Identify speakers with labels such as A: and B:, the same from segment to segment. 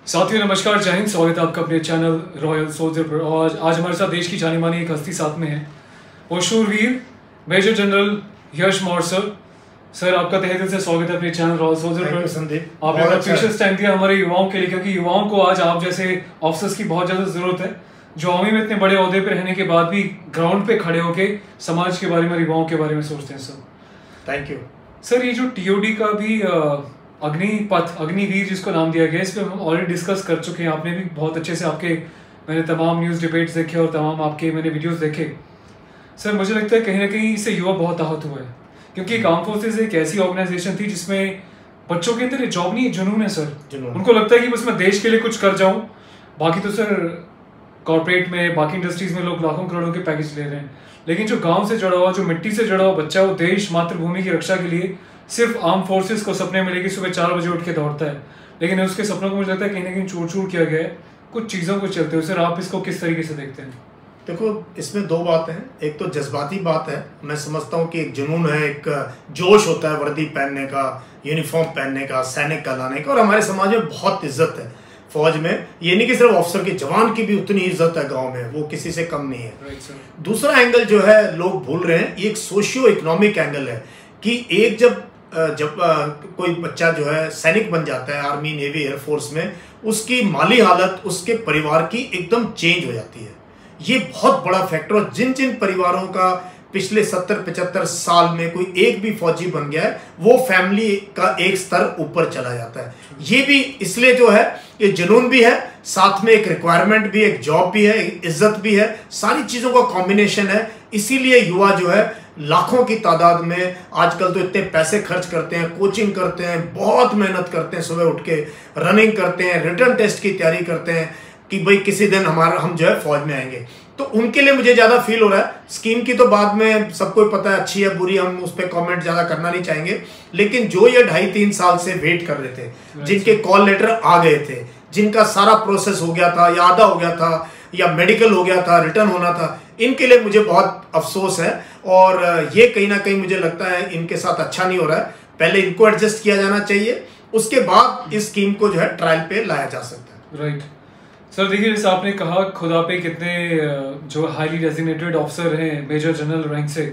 A: साथियों नमस्कार, जय हिंद। स्वागत है आपका अपने चैनल रॉयल सोल्जर पर। और आज हमारे साथ देश की जानी मानी एक हस्ती साथ में है, वो शूरवीर मेजर जनरल यश मौर्य सर, आपका तहे दिल से स्वागत है अपने चैनल रॉयल सोल्जर पर।
B: संदीप,
A: आपने अपना प्रीशियस टाइम दिया हमारे युवाओं के लिए, क्योंकि युवाओं को आज आप जैसे ऑफिसर्स की बहुत ज़्यादा ज़रूरत है, जो आर्मी में इतने बड़े ओहदे पे रहने के बाद भी ग्राउंड पे खड़े होकर समाज के बारे में, युवाओं के बारे में सोचते हैं। Sir
B: thank you
A: sir. ये जो टीओडी का भी अग्निपथ, अग्निवीर जिसको नाम दिया गया, इस पर हम ऑलरेडी डिस्कस कर चुके हैं। आपने भी बहुत अच्छे से मैंने तमाम न्यूज़ डिबेट्स देखे और तमाम मैंने वीडियोस देखे। सर मुझे लगता है कहीं ना कहीं इससे युवा बहुत आहत हुआ है, क्योंकि आर्म फोर्सेज एक ऐसी ऑर्गेनाइजेशन थी जिसमें बच्चों के अंदर ये जॉब नहीं, जुनून है सर। उनको लगता है कि बस मैं देश के लिए कुछ कर जाऊँ। बाकी तो सर कॉर्पोरेट में, बाकी इंडस्ट्रीज में लोग लाखों करोड़ों के पैकेज ले रहे हैं, लेकिन जो गाँव से जुड़ा हुआ, जो मिट्टी से जुड़ा हुआ बच्चा, वो देश मातृभूमि की रक्षा के लिए सिर्फ आर्म फोर्सेस को सपने मिले कि सुबह 4 बजे उठ के दौड़ता है, लेकिन उसके सपनों को मुझे लगता है कहीं ना कहीं चूर चूर किया गया है कुछ चीज़ों को चलते हुए। सर आप इसको किस तरीके से देखते हैं?
B: देखो, इसमें दो बातें हैं। एक तो जज्बाती बात है, मैं समझता हूँ कि एक जुनून है, एक जोश होता है वर्दी पहनने का, यूनिफॉर्म पहनने का, सैनिक कहलाने का, और हमारे समाज में बहुत इज्जत है फौज में। ये नहीं कि सिर्फ ऑफिसर की, जवान की भी उतनी इज्जत है गांव में, वो किसी से कम नहीं है। दूसरा एंगल जो है लोग भूल रहे हैं, ये एक सोशियो इकोनॉमिक एंगल है कि एक जब कोई बच्चा जो है सैनिक बन जाता है आर्मी, नेवी, एयरफोर्स में, उसकी माली हालत, उसके परिवार की एकदम चेंज हो जाती है। ये बहुत बड़ा फैक्टर। और जिन जिन परिवारों का पिछले 70-75 साल में कोई एक भी फौजी बन गया है, वो फैमिली का एक स्तर ऊपर चला जाता है। ये भी इसलिए जो है, ये जुनून भी है, साथ में एक रिक्वायरमेंट भी, एक जॉब भी है, एक इज्जत भी है, सारी चीज़ों का कॉम्बिनेशन है। इसीलिए युवा जो है लाखों की तादाद में आजकल तो इतने पैसे खर्च करते हैं, कोचिंग करते हैं, बहुत मेहनत करते हैं, सुबह उठ के रनिंग करते हैं, रिटर्न टेस्ट की तैयारी करते हैं कि भाई किसी दिन हम जो है फौज में आएंगे। तो उनके लिए मुझे ज़्यादा फील हो रहा है। स्कीम की तो बाद में सबको पता है, अच्छी है बुरी, हम उस पर कॉमेंट ज़्यादा करना नहीं चाहेंगे, लेकिन जो ये 2.5-3 साल से वेट कर रहे थे, जिनके कॉल लेटर आ गए थे, जिनका सारा प्रोसेस हो गया था या आधा हो गया था या मेडिकल हो गया था, रिटर्न होना था, इनके लिए मुझे बहुत अफसोस है। और ये कहीं ना कहीं मुझे लगता है इनके साथ अच्छा नहीं हो रहा है। पहले इनको एडजस्ट किया जाना चाहिए, उसके बाद इस स्कीम को जो है ट्रायल पे लाया जा सकता है।
A: राइट सर, देखिए जैसे आपने कहा, खुदा पे कितने जो हाईली डेजिग्नेटेड ऑफिसर हैं मेजर जनरल रैंक से,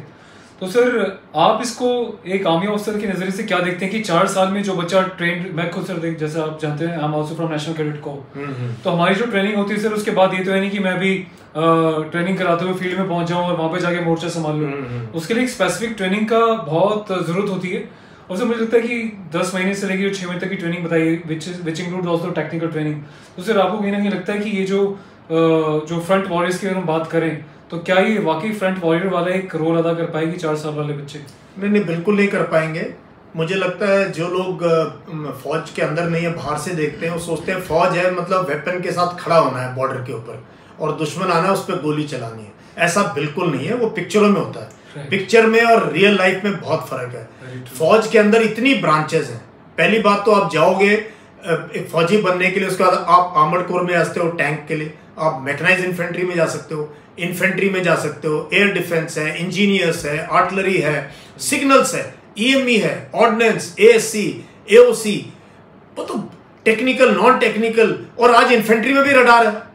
A: तो सर आप इसको एक आर्मी ऑफिसर के नज़रिए से क्या देखते हैं कि 4 साल में जो बच्चा ट्रेंड, मैं खुद सर जैसे आप जानते हैं, I am also from national cadet corps, तो हमारी जो ट्रेनिंग होती है सर, उसके बाद ये तो है नहीं कि मैं भी ट्रेनिंग कराते हुए फील्ड में पहुंच जाऊं और वहां पे जाके मोर्चा संभाल लूं। उसके लिए एक स्पेसिफिक ट्रेनिंग का बहुत जरूरत होती है। और सर मुझे लगता है कि 10 महीने से लेकर 6 महीने तक की ट्रेनिंग बताइए, which include also technical training. तो सर आपको कहीं ना कहीं लगता है कि ये जो फ्रंट वॉरियर्स की अगर हम बात करें, तो क्या ये वाकई फ्रंट वॉरियर वाला एक रोल अदा कर पाएगी 4 साल वाले बच्चे?
B: नहीं, बिल्कुल नहीं कर पाएंगे। मुझे लगता है जो लोग फौज के अंदर नहीं है, बाहर से देखते हैं, वो सोचते हैं फौज है मतलब वेपन के साथ खड़ा होना है बॉर्डर के ऊपर और दुश्मन आना है, उस पर गोली चलानी है। ऐसा बिल्कुल नहीं है, वो पिक्चरों में होता है। पिक्चर में और रियल लाइफ में बहुत फर्क है। फौज के अंदर इतनी ब्रांचेस हैं। पहली बात तो आप जाओगे एक फौजी बनने के लिए, उसके बाद आप आर्मर्ड कोर में आते हो, टैंक के लिए आप मैकेनाइज्ड इन्फेंट्री में जा सकते हो, इन्फेंट्री में जा सकते हो, एयर डिफेंस है, इंजीनियर्स है, आर्टिलरी है, सिग्नल्स है, ईएमई है, ऑर्डिनेंस, एएससी, एओसी, तो टेक्निकल, नॉन टेक्निकल, और आज इन्फेंट्री में भी रडार है।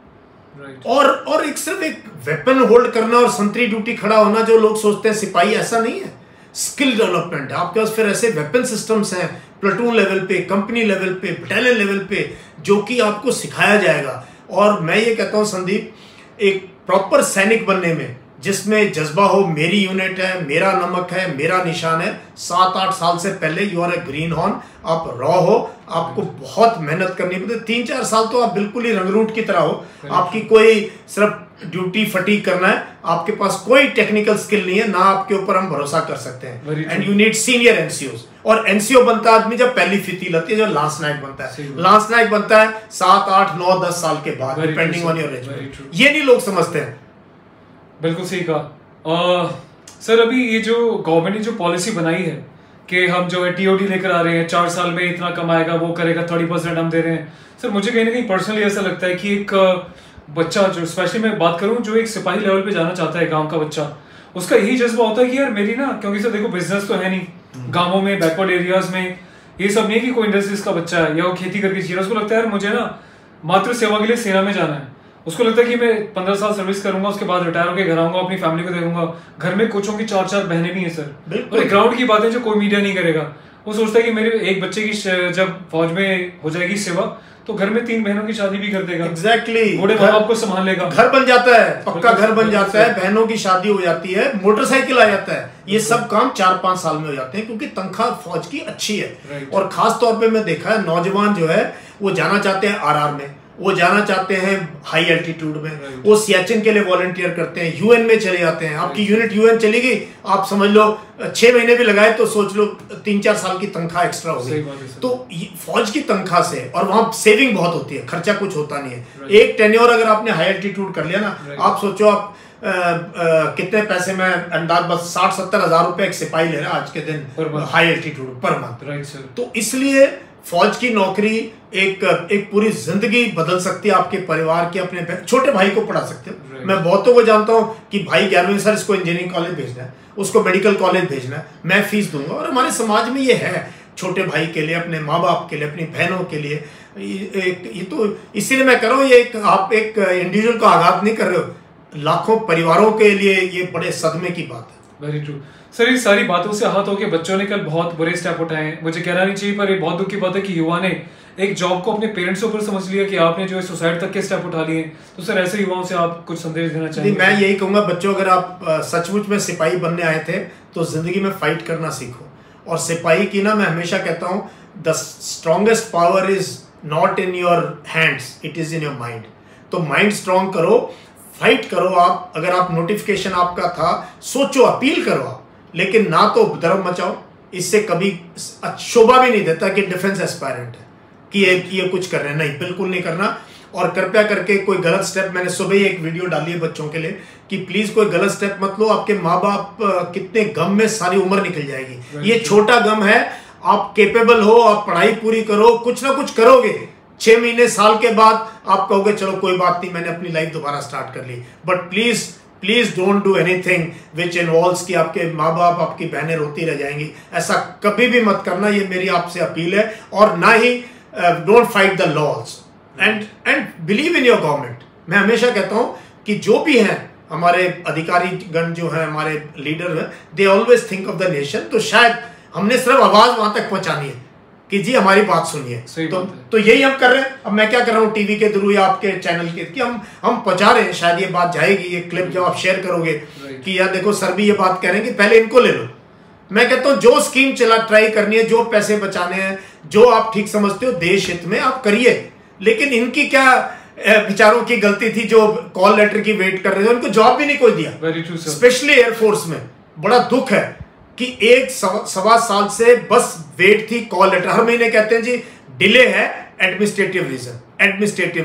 B: और एक सिर्फ एक वेपन होल्ड करना और संतरी ड्यूटी खड़ा होना, जो लोग सोचते हैं सिपाही, ऐसा नहीं है। स्किल डेवलपमेंट है आपके पास, फिर ऐसे वेपन सिस्टम्स हैं प्लेटून लेवल पे, कंपनी लेवल पे, बटालियन लेवल पे, जो कि आपको सिखाया जाएगा। और मैं ये कहता हूँ संदीप, एक प्रॉपर सैनिक बनने में जिसमें जज्बा हो, मेरी यूनिट है, मेरा नमक है, मेरा निशान है, 7-8 साल से पहले you are a green horn, आप रॉ हो, आपको बहुत मेहनत करनी पड़ती है। 3-4 साल तो आप बिल्कुल ही रंगरूट की तरह हो, आपकी कोई सिर्फ ड्यूटी फटीक करना है, आपके पास कोई टेक्निकल स्किल नहीं है, ना आपके ऊपर हम भरोसा कर सकते हैं। And you need senior NCOs. और एनसीओ बनता है आदमी जब पहली फिती लगती है, जो लांस नायक बनता है। लांस नायक बनता है 7-8-9-10 साल के बाद, डिपेंडिंग ऑन योर रेजिमेंट। ये नहीं लोग समझते हैं।
A: बिल्कुल सही कहा। सर अभी ये जो गवर्नमेंट ने जो पॉलिसी बनाई है कि हम जो है टीओडी लेकर आ रहे हैं, 4 साल में इतना कमाएगा, वो करेगा, 30% हम दे रहे हैं। सर मुझे कहीं ना कहीं पर्सनली ऐसा लगता है कि एक बच्चा, जो स्पेशली मैं बात करूं, जो एक सिपाही लेवल पे जाना चाहता है, गांव का बच्चा, उसका यही जज्बा होता है कि यार मेरी ना, क्योंकि सर देखो बिजनेस तो है नहीं गांवों में, बैकवर्ड एरियाज में ये सब नहीं है कि कोई इंडस्ट्रीज का बच्चा है या वो खेती करके चाहिए, उसको लगता है यार मुझे ना मातृ सेवा के लिए सेना में जाना है। उसको लगता है कि मैं 15 साल सर्विस करूंगा, उसके बाद रिटायर होकर घर आऊंगा, अपनी फैमिली को देखूंगा। घर में कोचों की 4 बहनें भी हैं सर, और ग्राउंड की बातें जो कोई मीडिया नहीं करेगा। वो सोचता है कि मेरे एक बच्चे की जब फौज में हो जाएगी सेवा तो घर में 3 बहनों की शादी भी कर देगा।
B: एग्जैक्टली
A: बूढ़े माँ बाप को संभाल लेगा,
B: घर बन जाता है, पक्का घर बन जाता है, बहनों की शादी हो जाती है, मोटरसाइकिल आ जाता है। ये सब काम 4-5 साल में हो जाते हैं क्योंकि तनख्वाह फौज की अच्छी है। और खास तौर पे मैं देखा है नौजवान जो है वो जाना चाहते हैं आरआर में, वो जाना चाहते हैं हाई एल्टीट्यूड में, वो सियाचिन के लिए वॉलंटियर करते हैं, यूएन में चले जाते हैं। आपकी यूनिट यूएन चली गई, आप समझ लो 6 महीने भी लगाए तो सोच लो 3-4 साल की तनख्वाह एक्स्ट्रा हो गई। तो फौज की तनख्वाह से, और वहां सेविंग बहुत होती है, खर्चा कुछ होता नहीं है। एक टेन्योर अगर आपने हाई एल्टीट्यूड कर लिया ना, आप सोचो आप कितने पैसे में अंदाज बस 60-70 हजार रुपए एक सिपाही ले रहा है आज के दिन हाई एल्टीट्यूड पर मंथ। तो इसलिए फौज की नौकरी एक पूरी जिंदगी बदल सकती है आपके परिवार के। अपने छोटे भाई को पढ़ा सकते हो। मैं बहुतों को जानता हूं कि भाई 11वीं सर इसको इंजीनियरिंग कॉलेज भेजना है, उसको मेडिकल कॉलेज भेजना है, मैं फीस दूंगा। और हमारे समाज में ये है, छोटे भाई के लिए, अपने माँ बाप के लिए, अपनी बहनों के लिए। ये तो इसीलिए मैं कह रहा हूँ, ये आप एक इंडिविजुअल को आघात नहीं कर रहे हो, लाखों परिवारों के लिए ये बड़े सदमे की बात है।
A: Very true sir. ये सारी बातों से आहत होकर बच्चों ने कल बहुत बुरे स्टेप उठाए हैं। मुझे कहना नहीं चाहिए पर ये बहुत दुख की बात है कि युवा ने एक जॉब को अपने पेरेंट्स के ऊपर समझ लिया कि आपने जो है सुसाइड तक के स्टेप उठा लिए। तो सर ऐसे युवाओं से आप कुछ संदेश देना चाहेंगे?
B: मैं यही कहूंगा, बच्चों अगर आप सचमुच में सिपाही बनने आए थे तो जिंदगी में फाइट करना सीखो। और सिपाही की ना, मैं हमेशा कहता हूँ, the strongest power is not in your hands, it is in your mind. तो माइंड स्ट्रॉन्ग करो, फाइट करो। आप अगर आप नोटिफिकेशन आपका था, सोचो, अपील करो आप, लेकिन ना तो उपद्रव मचाओ। इससे कभी शोभा भी नहीं देता कि डिफेंस एस्पायरेंट है कि ये कुछ कर रहे हैं, नहीं, बिल्कुल नहीं करना। और कृपया करके कोई गलत स्टेप, मैंने सुबह ही एक वीडियो डाली है बच्चों के लिए कि प्लीज कोई गलत स्टेप मत लो। आपके माँ बाप कितने गम में सारी उम्र निकल जाएगी। ये छोटा गम है, आप केपेबल हो, आप पढ़ाई पूरी करो, कुछ ना कुछ करोगे। 6 महीने साल के बाद आप कहोगे चलो कोई बात नहीं, मैंने अपनी लाइफ दोबारा स्टार्ट कर ली। But please don't do anything which involves कि आपके माँ बाप, आपकी बहनें रोती रह जाएंगी। ऐसा कभी भी मत करना, ये मेरी आपसे अपील है। और ना ही don't fight the laws and believe in your government. मैं हमेशा कहता हूं कि जो भी हैं हमारे अधिकारी गण, जो हैं हमारे लीडर हैं, they always think of the nation. तो शायद हमने सिर्फ आवाज वहां तक पहुंचानी है कि जी हमारी बात सुनिए। तो यही हम कर रहे हैं। अब मैं क्या कर रहा हूँ टीवी के थ्रू या आपके चैनल के, कि हम पहुंचा रहे हैं। शायद ये बात जाएगी, ये क्लिप जब आप शेयर करोगे कि यार देखो सर भी ये बात कह रहे हैं कि पहले इनको ले लो। मैं कहता हूं जो स्कीम ट्राई करनी है, जो पैसे बचाने हैं, जो आप ठीक समझते हो देश हित में, आप करिए। लेकिन इनकी क्या विचारों की गलती थी जो कॉल लेटर की वेट कर रहे थे, उनको जॉब भी नहीं कोई दिया। स्पेशली एयरफोर्स में बड़ा दुख है कि 1-1.25 साल से बस वेट थी कॉल लेटर। हर महीने कहते हैं जी डिले है, एडमिनिस्ट्रेटिव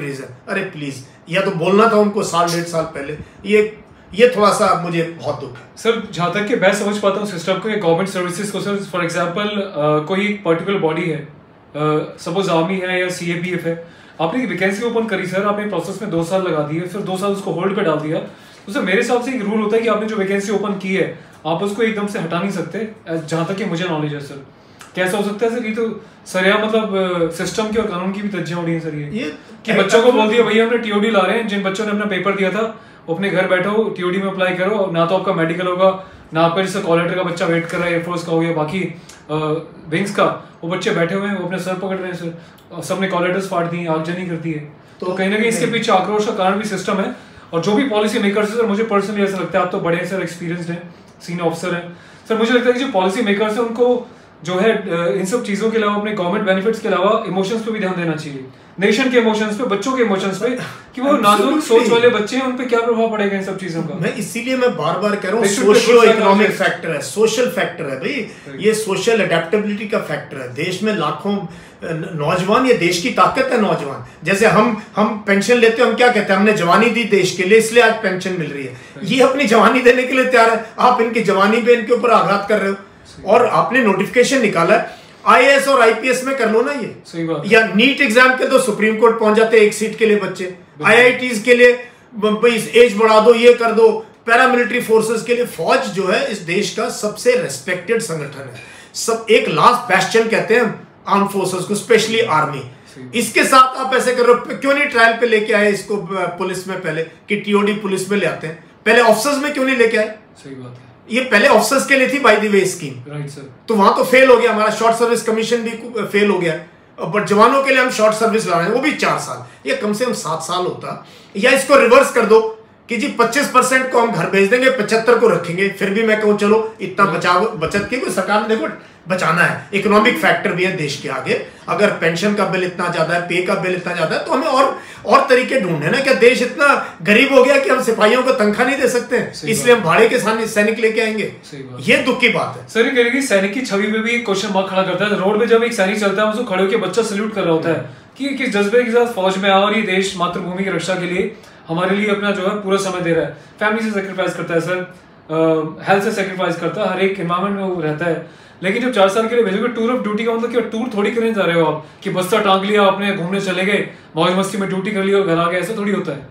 B: रीजन। अरे प्लीज, या तो बोलना था उनको 1-1.5 साल पहले। ये थोड़ा सा मुझे बहुत दुख है
A: सर। जहां तक कि मैं समझ पाता हूँ सिस्टम को, गवर्नमेंट सर्विसेज को, सर फॉर एग्जांपल कोई पर्टिकुलर बॉडी है, सपोज आर्मी है या CAPF है, आपने वैकेंसी ओपन करी सर, आपने प्रोसेस में 2 साल लगा दिए, फिर 2 साल उसको होल्ड पे डाल दिया। तो सर मेरे हिसाब से एक रूल होता है कि आपने जो वैकेंसी ओपन की है आप उसको एकदम से हटा नहीं सकते, जहां तक कि मुझे नॉलेज है सर। कैसा हो सकता है सर? ये तो सर यार मतलब सिस्टम की और कानून की भी धज्जियां उड़ी हैं सर। ये कि बच्चों को बोल दिया भैया हमने TOD ला रहे हैं, जिन बच्चों ने अपना पेपर दिया था वो अपने घर बैठो, TOD में अप्लाई करो, ना तो आपका मेडिकल होगा, ना आपका जैसे कॉल लेटर का बच्चा वेट कर रहा है एयरफोर्स का हो या बाकी विंग्स का, वो बच्चे बैठे हुए हैं, वो अपने सर पकड़ रहे हैं सर। सबने कॉल लेटर्स फाड़ दी, आगजनी करती है। तो कहीं ना कहीं इसके पीछे आक्रोश का कारण भी सिस्टम है। और जो भी पॉलिसी मेकर्स है सर, मुझे पर्सनली ऐसा लगता है, आप तो बड़े हैं सर, एक्सपीरियंस्ड हैं, सीनियर ऑफिसर हैं सर, मुझे लगता है कि जो पॉलिसी मेकर्स है उनको जो है इन सब चीजों के अलावा, अपने गवर्नमेंट बेनिफिट्स के अलावा इमोशंस पे भी ध्यान देना चाहिए। नेशन के इमोशंस पे, बच्चों के इमोशंस पे, कि वो नाजुक सोच वाले बच्चे हैं, उन पे क्या प्रभाव पड़ेगा इन सब चीजों का।
B: मैं इसीलिए मैं बार-बार कह रहा हूँ, सोशियो इकोनॉमिक फैक्टर है, सोशल फैक्टर है भाई। ये सोशल एडेप्टेबिलिटी का फैक्टर है। देश में लाखों नौजवान, ये देश की ताकत है नौजवान। जैसे हम पेंशन लेते हैं, हम क्या कहते हैं, हमने जवानी दी देश के लिए इसलिए आज पेंशन मिल रही है। ये अपनी जवानी देने के लिए तैयार है, आप इनकी जवानी पे इनके ऊपर आघात कर रहे हो। और आपने नोटिफिकेशन निकाला है, IAS और IPS में कर लो ना ये।
A: सही बात।
B: या नीट एग्जाम के तो सुप्रीम कोर्ट पहुंच जाते हैं एक सीट के लिए बच्चे। IITs के लिए एज बढ़ा दो, ये कर दो। पैरामिलिट्री फोर्सेस के लिए फौज जो है इस देश का सबसे रेस्पेक्टेड संगठन है। सब एक लास्ट बैस्टियन कहते हैं आर्म फोर्सेस को, स्पेशली आर्मी। इसके साथ आप ऐसे करो, क्यों नहीं ट्रायल पे लेके आए इसको पुलिस में पहले, कि टीओडी पुलिस में ले आते हैं, पहले ऑफिसर्स में क्यों नहीं लेके आए?
A: सही बात है,
B: ये पहले ऑफिसर्स के लिए थी by the way scheme,
A: right sir.
B: तो वहां तो फेल हो गया, हमारा शॉर्ट सर्विस कमीशन भी फेल हो गया, बट जवानों के लिए हम शॉर्ट सर्विस ला रहे हैं, वो भी 4 साल, ये कम से कम 7 साल होता। या इसको रिवर्स कर दो कि जी 25% को हम घर भेज देंगे, 75 को रखेंगे, फिर भी मैं कहूँ चलो इतना बचत की कोई सरकार ने, देखो बचाना है, इकोनॉमिक फैक्टर भी है देश के आगे। अगर पेंशन का बिल इतना ज्यादा है, पे का बिल इतना ज्यादा है, तो हमें और तरीके ढूंढने ना। क्या देश इतना गरीब हो गया कि हम सिपाहियों को तनख्वाह नहीं दे सकते, इसलिए हम भाड़े के सैनिक लेके आएंगे? ये दुख की बात है
A: सर। ये कहेंगे सैनिक की छवि में भी क्वेश्चन मार्क खड़ा करता है। रोड पे जब एक सैनिक चलता है, उसको खड़े होकर बच्चा सल्यूट कर रहा होता है कि किस जज्बे के साथ फौज में आया और ये देश मातृभूमि की रक्षा के लिए हमारे लिए अपना जो है पूरा समय दे रहा है। फैमिली से सेक्रीफाइस करता है सर, हेल्थ से सेक्रीफाइस करता है, हर एक एनवायरमेंट में वो रहता है। लेकिन जब 4 साल के लिए भेजोगे, टूर ऑफ ड्यूटी का मतलब कि टूर थोड़ी करने जा रहे हो आप कि बस्ता टांग लिया आपने, घूमने चले गए, मौज मस्ती में ड्यूटी कर लिया और घर आ गए, ऐसा थोड़ी होता है।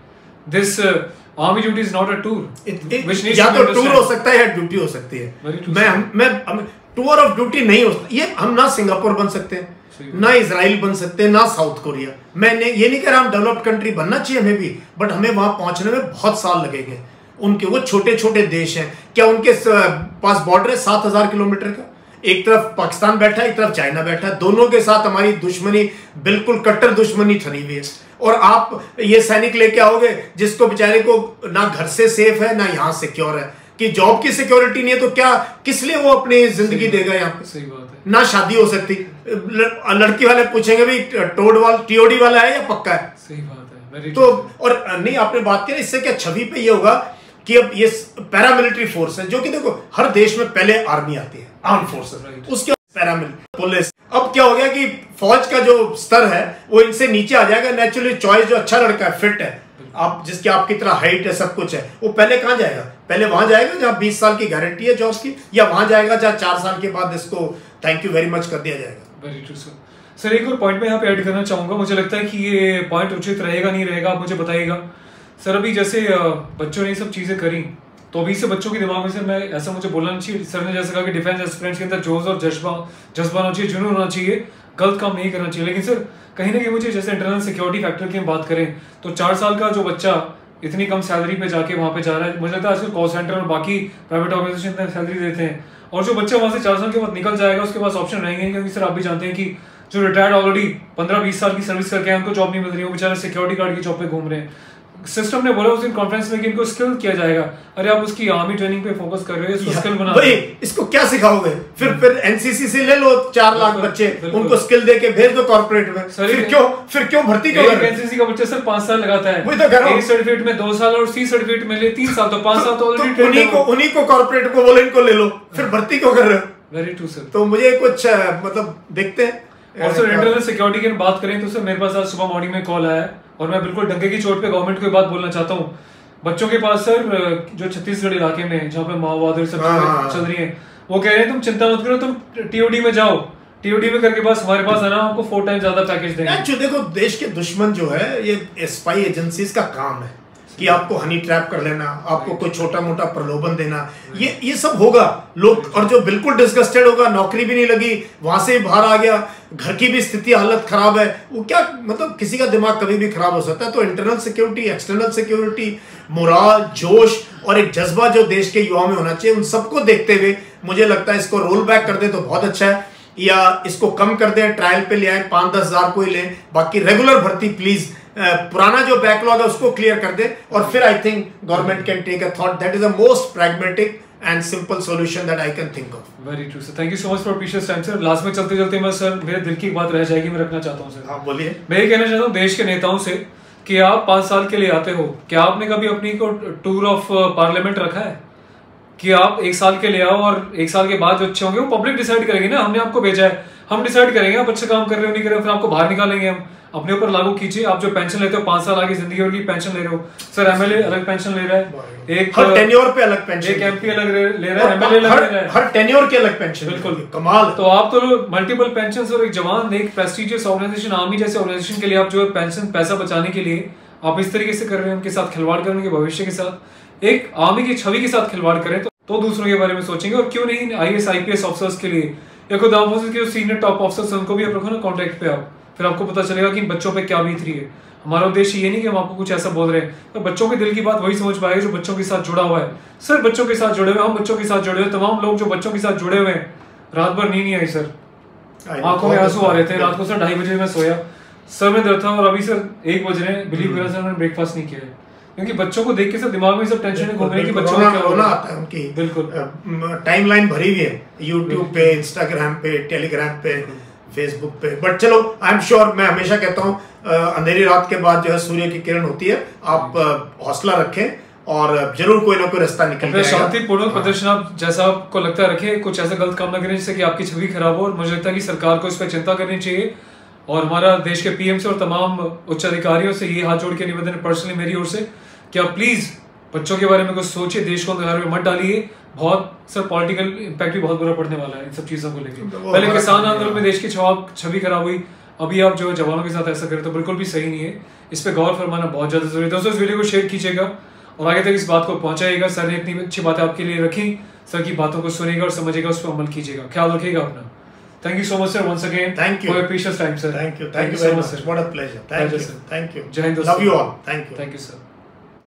A: This army duty is not a tour.
B: या तो टूर हो सकता है या ड्यूटी हो सकती है। मैं टूर ऑफ ड्यूटी नहीं हो सकता। ये हम ना सिंगापुर बन सकते हैं, ना इजराइल बन सकते हैं, ना साउथ कोरिया। मैं ये नहीं कह रहा हम डेवलप्ड कंट्री बनना चाहिए हमें भी, बट हमें वहां पहुंचने में बहुत साल लगेंगे। उनके वो छोटे छोटे देश हैं, क्या उनके पास बॉर्डर है 7000 किलोमीटर का? एक तरफ पाकिस्तान बैठा है, एक तरफ चाइना बैठा है, दोनों के साथ हमारी दुश्मनी बिल्कुल कट्टर दुश्मनी ठनी हुई है। और आप ये सैनिक लेके आओगे जिसको बेचारे को ना घर से सेफ है, ना यहाँ सिक्योर है, कि जॉब की सिक्योरिटी नहीं है, तो क्या किस लिए वो अपनी जिंदगी देगा यहाँ पे?
A: सही बात है।
B: ना शादी हो सकती, लड़की वाले पूछेंगे भी टीओडी वाला है या पक्का है?
A: सही बात है।
B: तो और नहीं, आपने बात की, इससे क्या छवि पे ये होगा कि अब ये पैरामिलिट्री फोर्स है, जो कि देखो हर देश में पहले आर्मी आती है, आर्म फोर्सेस, उसके पैरामिलिट्री पुलिस। अब क्या हो गया कि फौज का जो स्तर है वो इनसे नीचे आ जाएगा। नेचुरली चॉइस जो अच्छा लड़का है, फिट है, आप जिसकी आपकी तरह हाइट है, सब कुछ है, वो पहले कहां जाएगा? पहले वहां जाएगा जहां 20 साल की गारंटी है जॉब की, या वहां जाएगा जहां 4 साल के बाद इसको थैंक यू वेरी मच कर दिया जाएगा?
A: Very true sir. सर एक और पॉइंट मैं यहाँ पे ऐड करना चाहूंगा, मुझे लगता है कि ये पॉइंट उचित रहेगा नहीं रहेगा, आप मुझे बताइएगा सर। अभी जैसे बच्चों ने ये सब चीजें करी, तो अभी से बच्चों के दिमाग में से मैं ऐसा मुझे बोलना नहीं चाहिए। सर ने जैसे कहा कि डिफेंस एस्पिरेंट्स के अंदर जोश और जज्बा होना चाहिए, जुनून होना चाहिए, गलत काम नहीं करना चाहिए। लेकिन सर कहीं ना कहीं मुझे जैसे इंटरनल सिक्योरिटी फैक्टर की हम बात करें, तो 4 साल का जो बच्चा इतनी कम सैलरी पे जाके वहाँ पे जा रहा है, मुझे लगता है आजकल कॉल सेंटर और बाकी प्राइवेट ऑर्गेनाइजेशन इतना सैलरी देते हैं, और जो बच्चा वहाँ से 4 साल के बाद निकल जाएगा उसके पास ऑप्शन रहेंगे, क्योंकि सर आप भी जानते हैं कि जो रिटायर्ड ऑलरेडी 15-20 साल की सर्विस करके उनको जॉब नहीं मिल रही है, वो बेचारे सिक्योरिटी गार्ड की जॉब पे घूम रहे हैं। सिस्टम ने बोला उस दिन कॉन्फ्रेंस में कि इनको स्किल किया जाएगा। अरे आप उसकी आर्मी ट्रेनिंग पे फोकस कर रहे हो, इसको स्किल बना
B: भाई, इसको क्या सिखाओगे? फिर एनसीसी से ले लो 4 लाख बच्चे, उनको स्किल दे के भेज दो कॉर्पोरेट में। फिर क्यों भर्ती क्यों?
A: एनसीसी का बच्चा सर 5 साल लगाता है,
B: वही तो कह रहा हूं।
A: ए सर्टिफिकेट में 2 साल और सी सर्टिफिकेट में ले 3 साल, तो 5 साल तो ऑलरेडी
B: उन्हीं को कॉर्पोरेट को बोलो इनको ले लो, फिर भर्ती क्यों कर रहे हो?
A: Very true sir.
B: तो मुझे कुछ मतलब देखते हैं।
A: और सर इंटरनल सिक्योरिटी की बात करें तो सर मेरे पास आज सुबह मॉर्निंग में कॉल आया है, और मैं बिल्कुल डंके की चोट पे गवर्नमेंट को बात बोलना चाहता हूँ। बच्चों के पास सर जो छत्तीसगढ़ इलाके में जहाँ पे माओवादी सब चल रही है, वो कह रहे हैं तुम चिंता मत करो, तुम टीओडी में जाओ, टीओडी में करके बस हमारे पास आना, आपको 4 टाइम ज्यादा पैकेज देंगे।
B: जो देखो देश के दुश्मन जो है, ये स्पाई एजेंसीज का काम है कि आपको हनी ट्रैप कर लेना, आपको कोई छोटा मोटा प्रलोभन देना, ये सब होगा लोग। और जो बिल्कुल डिस्गस्टेड होगा, नौकरी भी नहीं लगी, वहां से बाहर आ गया, घर की भी स्थिति हालत खराब है, वो क्या मतलब किसी का दिमाग कभी भी खराब हो सकता है। तो internal security, external security, morale, जोश और एक जज्बा जो देश के युवाओं में होना चाहिए, उन सबको देखते हुए मुझे लगता है इसको रोल बैक कर दे तो बहुत अच्छा है, या इसको कम कर दे, ट्रायल पे ले आए, 5-10 हजार को ही लें, बाकी रेगुलर भर्ती प्लीज पुराना जो बैकलॉग है उसको क्लियर कर दे, और फिर I think government can take a thought. That is the most pragmatic and simple solution that I can think of.
A: Very true sir, thank you so much for precious time sir. Last में चलते चलते मैं sir मेरे दिल की एक बात रह जाएगी, मैं रखना चाहता हूँ सर।
B: हाँ बोलिए।
A: मैं ये कहना चाहता हूँ देश के नेताओं से कि आप 5 साल के लिए आते हो, क्या आपने कभी अपनी को टूर ऑफ पार्लियामेंट रखा है कि आप 1 साल के लिए आओ और 1 साल के बाद जो अच्छे होंगे वो पब्लिक डिसाइड करेगी ना। हमने आपको भेजा है, हम डिसाइड करेंगे आप अच्छे काम कर रहे हो नहीं कर रहे हो, फिर आपको बाहर निकालेंगे हम। अपने ऊपर लागू कीजिए। आप जो पेंशन लेते हो 5 साल आगे जिंदगी और की पेंशन ले रहे हो सर, एमएलए अलग पेंशन ले रहा है, एक
B: हर टेन्योर पे अलग पेंशन,
A: एक एमपी अलग ले रहा है, एमएलए अलग ले रहा है,
B: हर टेन्योर के अलग पेंशन।
A: बिल्कुल
B: कमाल।
A: तो आप तो मल्टीपल पेंशन और एक जवान, एक प्रेस्टिजियस ऑर्गेनाइजेशन आर्मी जैसे ऑर्गेनाइजेशन के लिए आप जो है पेंशन पैसा बचाने के लिए आप इस तरीके से कर रहे हैं, उनके साथ खिलवाड़ करने के भविष्य के साथ, एक आर्मी की छवि के साथ खिलवाड़ करें तो दूसरों के बारे में सोचेंगे। और क्यों नहीं आईएएस आईपीएस ऑफिसर्स के लिए या खुद के जो सीनियर टॉप ऑफिसर्स उनको भी आप रखो ना कॉन्ट्रैक्ट पे, आप फिर आपको पता चलेगा कि इन बच्चों पे क्या बीत रही है। हमारा उद्देश्य ये नहीं कि हम आपको कुछ ऐसा बोल रहे हैं, तो बच्चों के दिल की बात वही समझ पाएगा जो बच्चों के साथ जुड़ा हुआ है। सर बच्चों के साथ जुड़े हुए, हम बच्चों के साथ जुड़े हुए, तमाम लोग जो बच्चों के साथ जुड़े हुए हैं, रात भर नींद नहीं आई सर, आंखों में आंसू आ रहे थे। रात को सर 2:30 बजे मैं सोया, सर में दर्द था, और अभी सर 1 बज रहे हैं, बिलीव करें सर मैंने ब्रेकफास्ट नहीं किया है, क्योंकि बच्चों को देख के सब दिमाग में सब टेंशन घूम रही है कि बच्चों को क्या
B: रोना आता है। उनकी
A: बिल्कुल
B: टाइमलाइन भरी हुई है यूट्यूब पे, इंस्टाग्राम पे, टेलीग्राम पे, फेसबुक पे। बट चलो आई एम श्योर, मैं हमेशा कहता हूँ अंधेरी रात के बाद जो है सूर्य की किरण होती है। आप हौसला रखें और जरूर कोई ना कोई रास्ता निकल जाएगा।
A: शांतिपूर्वक प्रदर्शन आप जैसा आपको लगता है रखें, कुछ ऐसा गलत काम ना करें जिससे कि आपकी छवि खराब हो। और मुझे लगता है कि सरकार को इस पर चिंता करनी चाहिए, और हमारा देश के पीएम से और तमाम उच्च अधिकारियों से ये हाथ जोड़ के निवेदन है पर्सनली मेरी ओर से कि आप प्लीज बच्चों के बारे में कुछ सोचिए, देश को अंधकार में मत डालिए। बहुत सर पॉलिटिकल इम्पैक्ट भी बहुत बुरा पड़ने वाला है इन सब चीजों को लेकर। पहले किसान आंदोलन में देश की छवि खराब हुई, अभी आप जो जवानों के साथ ऐसा करें तो बिल्कुल भी सही नहीं है। इस पर गौर फरमाना बहुत ज्यादा जरूरी है। दोस्तों इस वीडियो को शेयर कीजिएगा और आगे तक इस बात को पहुंचाइएगा। सर ने इतनी अच्छी बातें आपके लिए रखी, सर की बातों को सुनिएगा और समझिएगा, उस पर अमल कीजिएगा। ख्याल रखिएगा अपना। Thank you so much, sir. Once again,
B: thank you
A: for your precious time, sir.
B: Thank you very much, sir. What a pleasure. Thank you, sir. Thank you.
A: Jai Hind,
B: love you all. Thank you.
A: Thank you, sir.